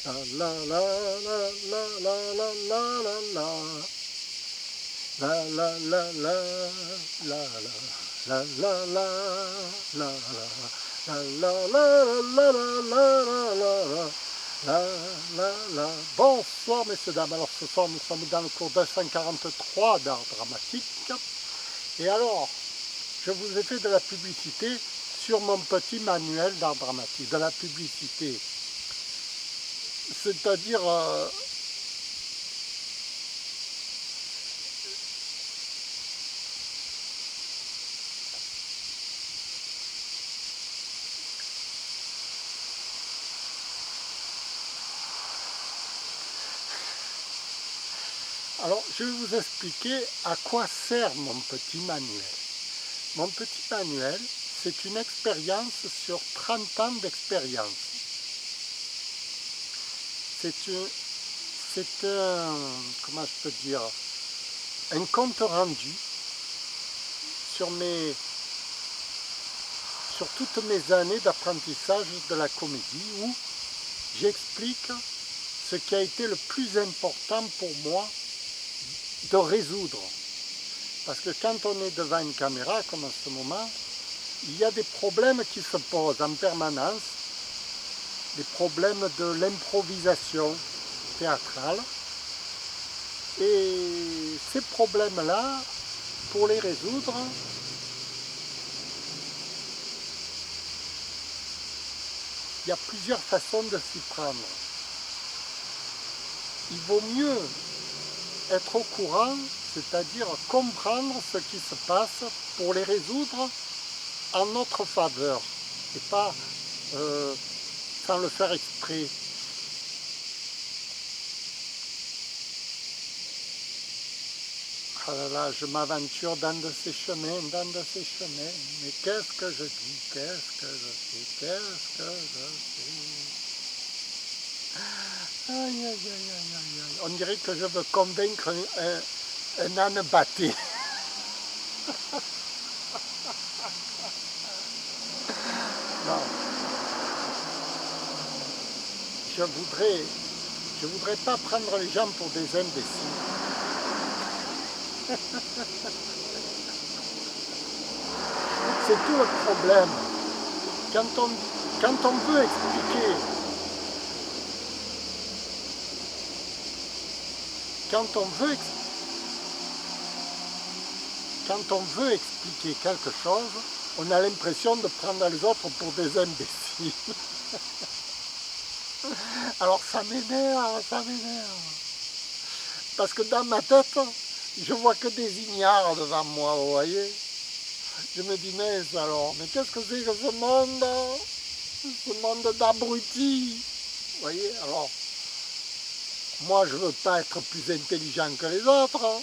La la la la la la la la la la. La la la la la la la la la la la la la la la la la. Bonsoir messieurs dames, alors ce soir nous sommes dans le cours 243 d'art dramatique et alors je vous ai fait de la publicité sur mon petit manuel d'art dramatique, de la publicité, c'est-à-dire alors, je vais vous expliquer à quoi sert mon petit manuel. Mon petit manuel, c'est une expérience sur 30 ans d'expérience. C'est un, comment je peux dire, un compte rendu sur toutes mes années d'apprentissage de la comédie où j'explique ce qui a été le plus important pour moi de résoudre. Parce que quand on est devant une caméra, comme en ce moment, il y a des problèmes qui se posent en permanence, des problèmes de l'improvisation théâtrale. Et ces problèmes-là, pour les résoudre, il y a plusieurs façons de s'y prendre. Il vaut mieux être au courant, c'est-à-dire comprendre ce qui se passe pour les résoudre en notre faveur et pas sans le faire exprès. Ah là là, je m'aventure dans de ces chemins, mais qu'est-ce que je dis, qu'est-ce que je fais, qu'est-ce que je fais. Aïe, aïe, aïe, aïe, aïe, aïe. On dirait que je veux convaincre un âne batté. Non. Je voudrais pas prendre les gens pour des imbéciles. C'est tout le problème. Quand on veut expliquer, quand on veut expliquer quelque chose, on a l'impression de prendre les autres pour des imbéciles. Alors ça m'énerve, ça m'énerve. Parce que dans ma tête, je vois que des ignares devant moi, vous voyez. Je me dis, mais alors, mais qu'est-ce que c'est que ce monde d'abrutis, vous voyez. Alors, moi je veux pas être plus intelligent que les autres. Hein.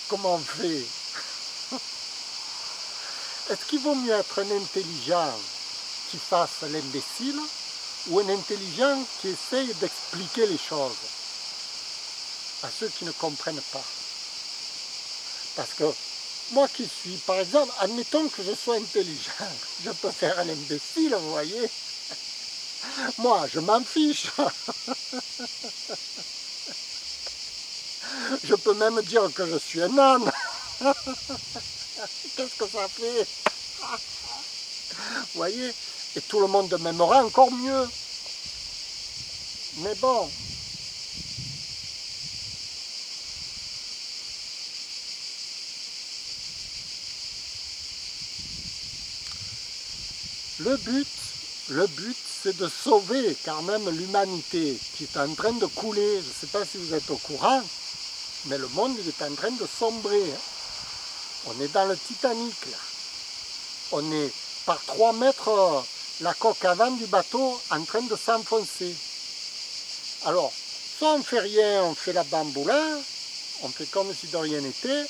Comment on fait? Est-ce qu'il vaut mieux être un intelligent qui fasse l'imbécile ou un intelligent qui essaye d'expliquer les choses à ceux qui ne comprennent pas? Parce que moi qui suis, par exemple, admettons que je sois intelligent, je peux faire un imbécile, vous voyez. Moi, je m'en fiche. Je peux même dire que je suis un âne. Qu'est-ce que ça fait? Vous voyez? Et tout le monde m'aimera encore mieux. Mais bon. Le but, c'est de sauver quand même l'humanité qui est en train de couler. Je ne sais pas si vous êtes au courant, mais le monde il est en train de sombrer. On est dans le Titanic, là. On est par 3 mètres la coque avant du bateau en train de s'enfoncer. Alors, soit on fait rien, on fait la bamboula, on fait comme si de rien n'était,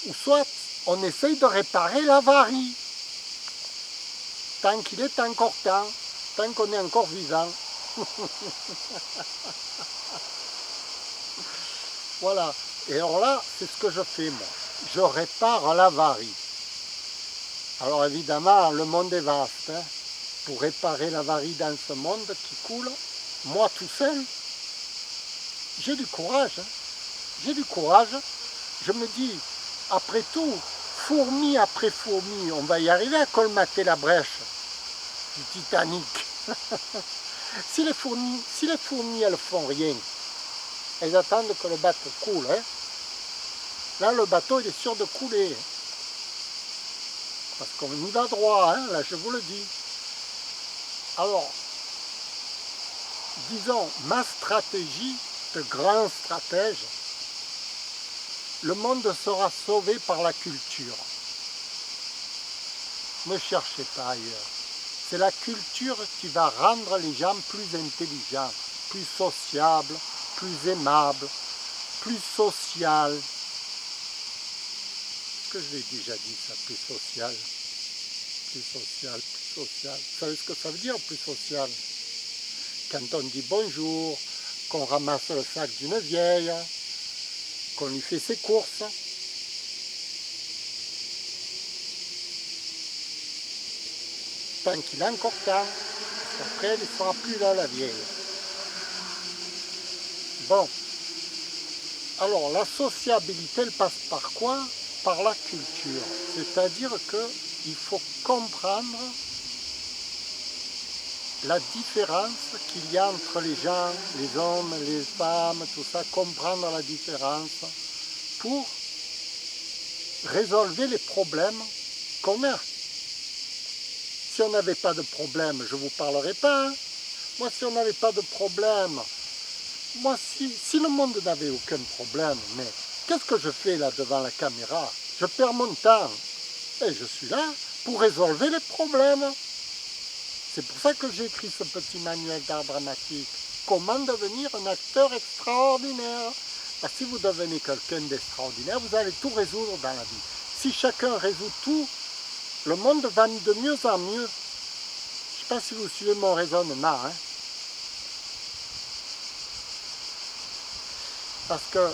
ou soit on essaye de réparer l'avarie. Tant qu'il est encore temps, tant qu'on est encore vivant. Voilà. Et alors là, c'est ce que je fais moi. Je répare l'avarie. Alors évidemment, le monde est vaste. Hein. pour réparer l'avarie dans ce monde qui coule, moi tout seul, j'ai du courage. J'ai du courage. Je me dis, après tout, fourmi après fourmi, on va y arriver à colmater la brèche du Titanic. Si les fourmis elles font rien, elles attendent que le bateau coule. Hein. Là, le bateau, il est sûr de couler. Parce qu'on y va droit, hein, là, je vous le dis. Alors, disons, ma stratégie de grand stratège, le monde sera sauvé par la culture. Ne cherchez pas ailleurs. C'est la culture qui va rendre les gens plus intelligents, plus sociables, plus aimables, plus social. Est-ce que je l'ai déjà dit ça, plus social, plus social, plus social. Vous savez ce que ça veut dire, plus social? Quand on dit bonjour, qu'on ramasse le sac d'une vieille, qu'on lui fait ses courses. Tant qu'il a encore temps, parce qu'après elle ne sera plus là, la vieille. Bon, alors la sociabilité, elle passe par quoi? Par la culture. C'est-à-dire qu'il faut comprendre la différence qu'il y a entre les gens, les hommes, les femmes, tout ça, comprendre la différence pour résolver les problèmes qu'on a. Si on n'avait pas de problème, je ne vous parlerai pas. Hein. Moi, si on n'avait pas de problème, moi, si le monde n'avait aucun problème, mais qu'est-ce que je fais là devant la caméra? Je perds mon temps. Et je suis là pour résolver les problèmes. C'est pour ça que j'ai écrit ce petit manuel d'art dramatique. Comment devenir un acteur extraordinaire? Parce que si vous devenez quelqu'un d'extraordinaire, vous allez tout résoudre dans la vie. Si chacun résout tout, le monde va de mieux en mieux. Je ne sais pas si vous suivez mon raisonnement. Hein? Parce que,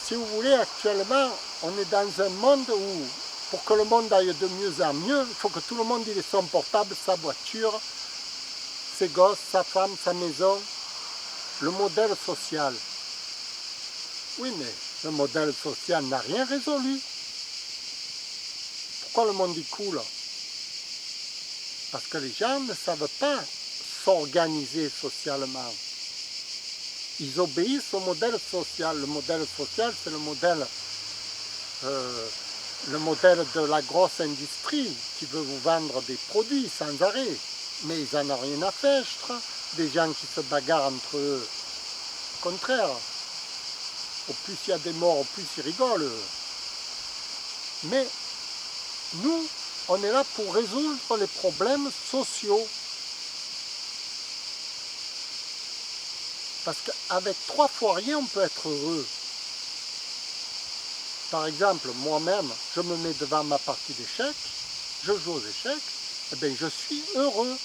si vous voulez, actuellement, on est dans un monde où, pour que le monde aille de mieux en mieux, il faut que tout le monde ait son portable, sa voiture, ses gosses, sa femme, sa maison, le modèle social. Oui, mais le modèle social n'a rien résolu. Pourquoi le monde y coule? Parce que les gens ne savent pas s'organiser socialement. Ils obéissent au modèle social. Le modèle social, c'est le modèle de la grosse industrie qui veut vous vendre des produits sans arrêt. Mais ils n'en ont rien à faire. Des gens qui se bagarrent entre eux. Au contraire, au plus il y a des morts, au plus ils rigolent. Mais nous, on est là pour résoudre les problèmes sociaux. Parce qu'avec 3 fois rien, on peut être heureux. Par exemple, moi-même, je me mets devant ma partie d'échecs, je joue aux échecs, et bien je suis heureux.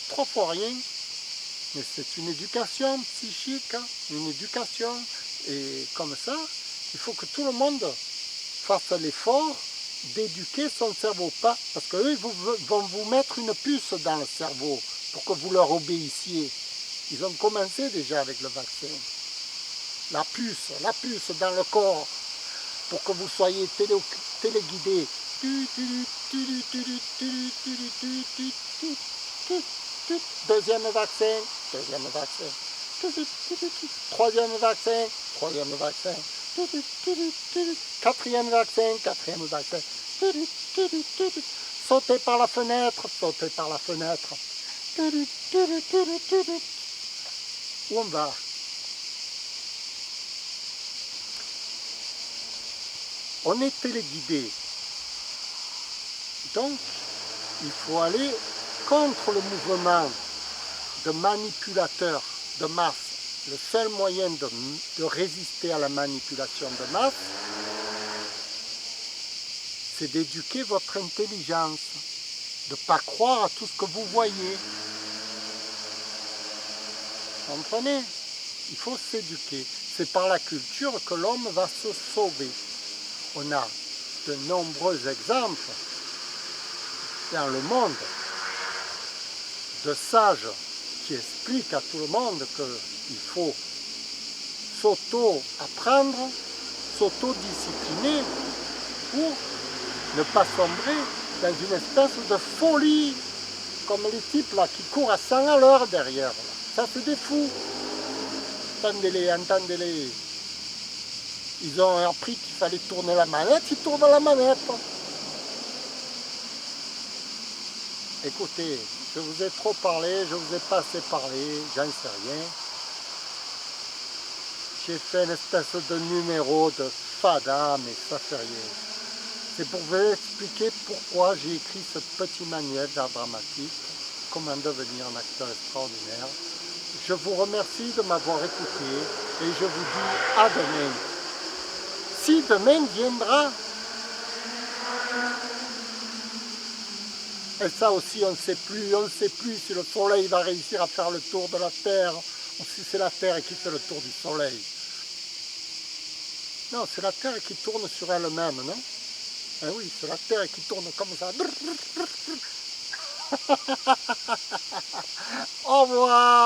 Trois fois rien, mais c'est une éducation psychique, hein, une éducation. Et comme ça, il faut que tout le monde fasse l'effort d'éduquer son cerveau. Pas, parce qu'eux, ils vont vous mettre une puce dans le cerveau pour que vous leur obéissiez. Ils ont commencé déjà avec le vaccin. La puce dans le corps, pour que vous soyez téléguidés. Deuxième vaccin, troisième vaccin, quatrième vaccin, sautez par la fenêtre, Où on va? On est téléguidé. Donc, il faut aller contre le mouvement de manipulateurs de masse. Le seul moyen de résister à la manipulation de masse, c'est d'éduquer votre intelligence, de ne pas croire à tout ce que vous voyez. Vous comprenez? Il faut s'éduquer. C'est par la culture que l'homme va se sauver. On a de nombreux exemples dans le monde de sages qui expliquent à tout le monde qu'il faut s'auto-apprendre, s'auto-discipliner pour ne pas sombrer dans une espèce de folie, comme les types là qui courent à 100 à l'heure derrière. Là. Ça c'est des fous. Entendez-les, entendez-les. Ils ont appris qu'il fallait tourner la manette, ils tournent la manette. Écoutez, je vous ai trop parlé, je vous ai pas assez parlé, j'en sais rien. J'ai fait une espèce de numéro de fada, mais ça fait rien. C'est pour vous expliquer pourquoi j'ai écrit ce petit manuel d'art dramatique, comment devenir un acteur extraordinaire. Je vous remercie de m'avoir écouté et je vous dis à demain. Si demain viendra, et ça aussi on ne sait plus si le soleil va réussir à faire le tour de la Terre ou si c'est la Terre qui fait le tour du soleil. Non, c'est la Terre qui tourne sur elle-même, non? Eh oui, c'est la Terre qui tourne comme ça. Au revoir!